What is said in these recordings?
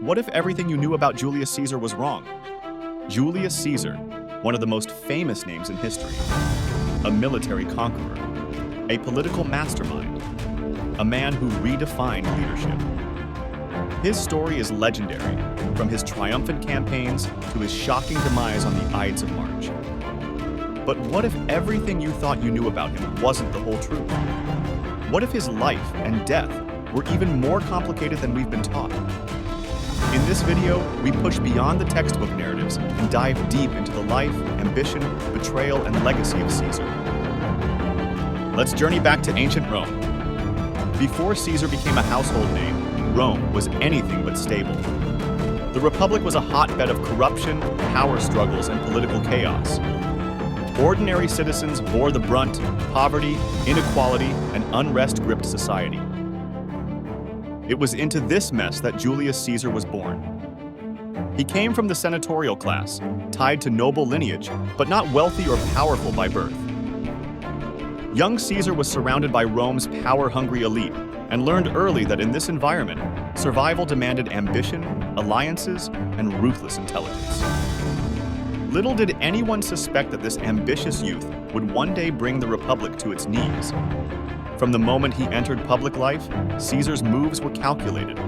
What if everything you knew about Julius Caesar was wrong? Julius Caesar, one of the most famous names in history. A military conqueror, a political mastermind, a man who redefined leadership. His story is legendary, from his triumphant campaigns to his shocking demise on the Ides of March. But what if everything you thought you knew about him wasn't the whole truth? What if his life and death were even more complicated than we've been taught? In this video, we push beyond the textbook narratives and dive deep into the life, ambition, betrayal, and legacy of Caesar. Let's journey back to ancient Rome. Before Caesar became a household name, Rome was anything but stable. The Republic was a hotbed of corruption, power struggles, and political chaos. Ordinary citizens bore the brunt of poverty, inequality, and unrest gripped society. It was into this mess that Julius Caesar was born. He came from the senatorial class, tied to noble lineage, but not wealthy or powerful by birth. Young Caesar was surrounded by Rome's power-hungry elite and learned early that in this environment, survival demanded ambition, alliances, and ruthless intelligence. Little did anyone suspect that this ambitious youth would one day bring the Republic to its knees. From the moment he entered public life, Caesar's moves were calculated.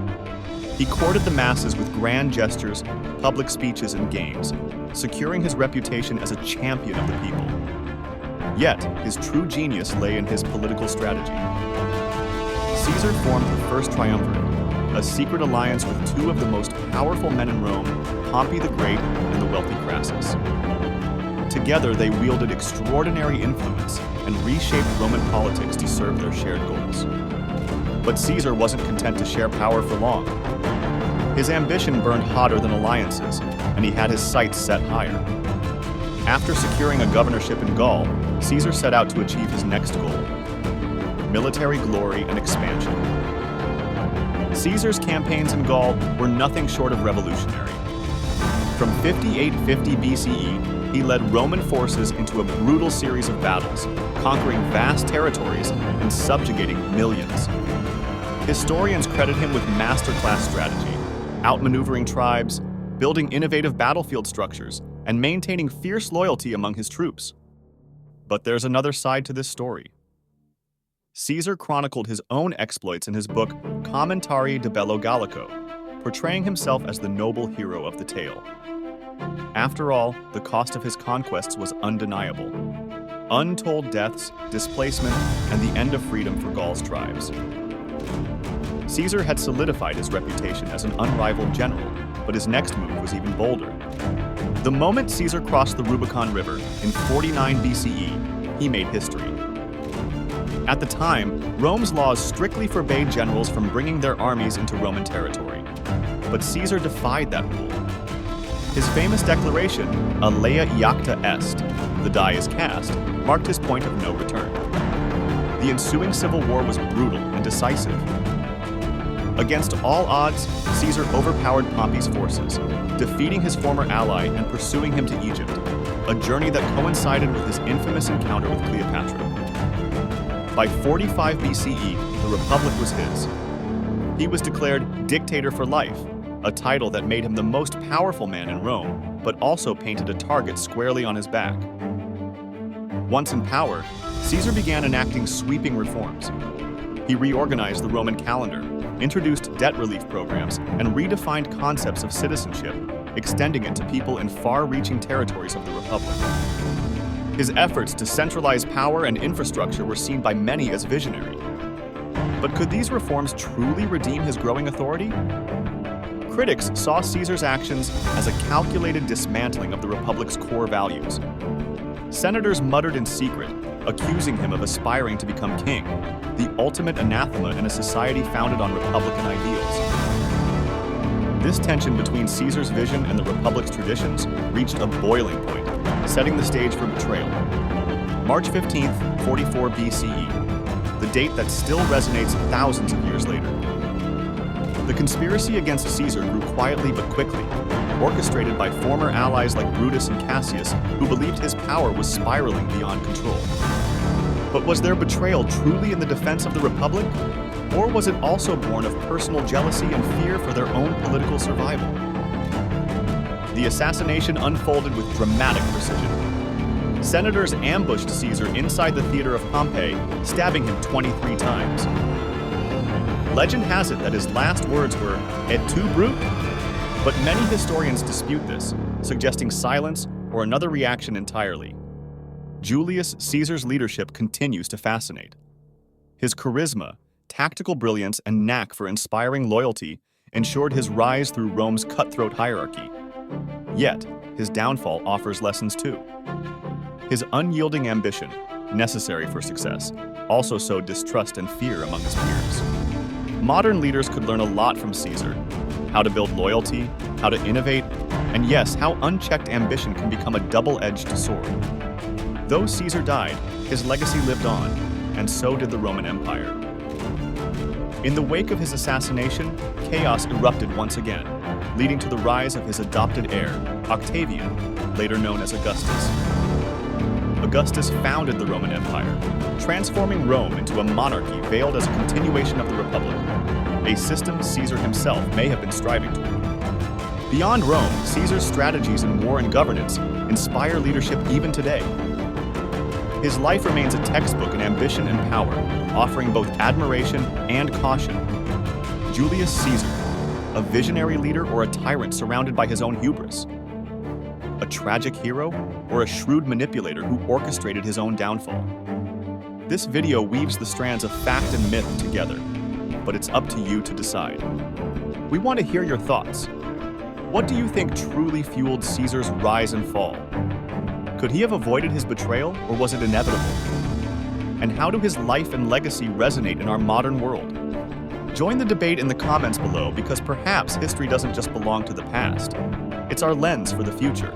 He courted the masses with grand gestures, public speeches, and games, securing his reputation as a champion of the people. Yet, his true genius lay in his political strategy. Caesar formed the First Triumvirate, a secret alliance with two of the most powerful men in Rome, Pompey the Great and the wealthy Crassus. Together, they wielded extraordinary influence and reshaped Roman politics to serve their shared goals. But Caesar wasn't content to share power for long. His ambition burned hotter than alliances, and he had his sights set higher. After securing a governorship in Gaul, Caesar set out to achieve his next goal: military glory and expansion. Caesar's campaigns in Gaul were nothing short of revolutionary. From 5850 BCE, he led Roman forces into a brutal series of battles, conquering vast territories and subjugating millions. Historians credit him with masterclass strategy, outmaneuvering tribes, building innovative battlefield structures, and maintaining fierce loyalty among his troops. But there's another side to this story. Caesar chronicled his own exploits in his book Commentari de Bello Gallico, portraying himself as the noble hero of the tale. After all, the cost of his conquests was undeniable: untold deaths, displacement, and the end of freedom for Gaul's tribes. Caesar had solidified his reputation as an unrivaled general, but his next move was even bolder. The moment Caesar crossed the Rubicon River in 49 BCE, he made history. At the time, Rome's laws strictly forbade generals from bringing their armies into Roman territory. But Caesar defied that rule. His famous declaration, Alea iacta est, the die is cast, marked his point of no return. The ensuing civil war was brutal and decisive. Against all odds, Caesar overpowered Pompey's forces, defeating his former ally and pursuing him to Egypt, a journey that coincided with his infamous encounter with Cleopatra. By 45 BCE, the Republic was his. He was declared dictator for life, a title that made him the most powerful man in Rome, but also painted a target squarely on his back. Once in power, Caesar began enacting sweeping reforms. He reorganized the Roman calendar, introduced debt relief programs, and redefined concepts of citizenship, extending it to people in far-reaching territories of the Republic. His efforts to centralize power and infrastructure were seen by many as visionary. But could these reforms truly redeem his growing authority? Critics saw Caesar's actions as a calculated dismantling of the Republic's core values. Senators muttered in secret, accusing him of aspiring to become king, the ultimate anathema in a society founded on Republican ideals. This tension between Caesar's vision and the Republic's traditions reached a boiling point, setting the stage for betrayal. March 15th, 44 BCE, the date that still resonates thousands of years later. The conspiracy against Caesar grew quietly but quickly, orchestrated by former allies like Brutus and Cassius, who believed his power was spiraling beyond control. But was their betrayal truly in the defense of the Republic? Or was it also born of personal jealousy and fear for their own political survival? The assassination unfolded with dramatic precision. Senators ambushed Caesar inside the theater of Pompeii, stabbing him 23 times. Legend has it that his last words were, "Et tu, brute?" But many historians dispute this, suggesting silence or another reaction entirely. Julius Caesar's leadership continues to fascinate. His charisma, tactical brilliance, and knack for inspiring loyalty ensured his rise through Rome's cutthroat hierarchy. Yet, his downfall offers lessons too. His unyielding ambition, necessary for success, also sowed distrust and fear among his peers. Modern leaders could learn a lot from Caesar: how to build loyalty, how to innovate, and yes, how unchecked ambition can become a double-edged sword. Though Caesar died, his legacy lived on, and so did the Roman Empire. In the wake of his assassination, chaos erupted once again, leading to the rise of his adopted heir, Octavian, later known as Augustus. Augustus founded the Roman Empire, transforming Rome into a monarchy veiled as a continuation of the Republic, a system Caesar himself may have been striving toward. Beyond Rome, Caesar's strategies in war and governance inspire leadership even today. His life remains a textbook in ambition and power, offering both admiration and caution. Julius Caesar, a visionary leader or a tyrant surrounded by his own hubris? A tragic hero or a shrewd manipulator who orchestrated his own downfall? This video weaves the strands of fact and myth together, but it's up to you to decide. We want to hear your thoughts. What do you think truly fueled Caesar's rise and fall? Could he have avoided his betrayal, or was it inevitable? And how do his life and legacy resonate in our modern world? Join the debate in the comments below, because perhaps history doesn't just belong to the past. It's our lens for the future.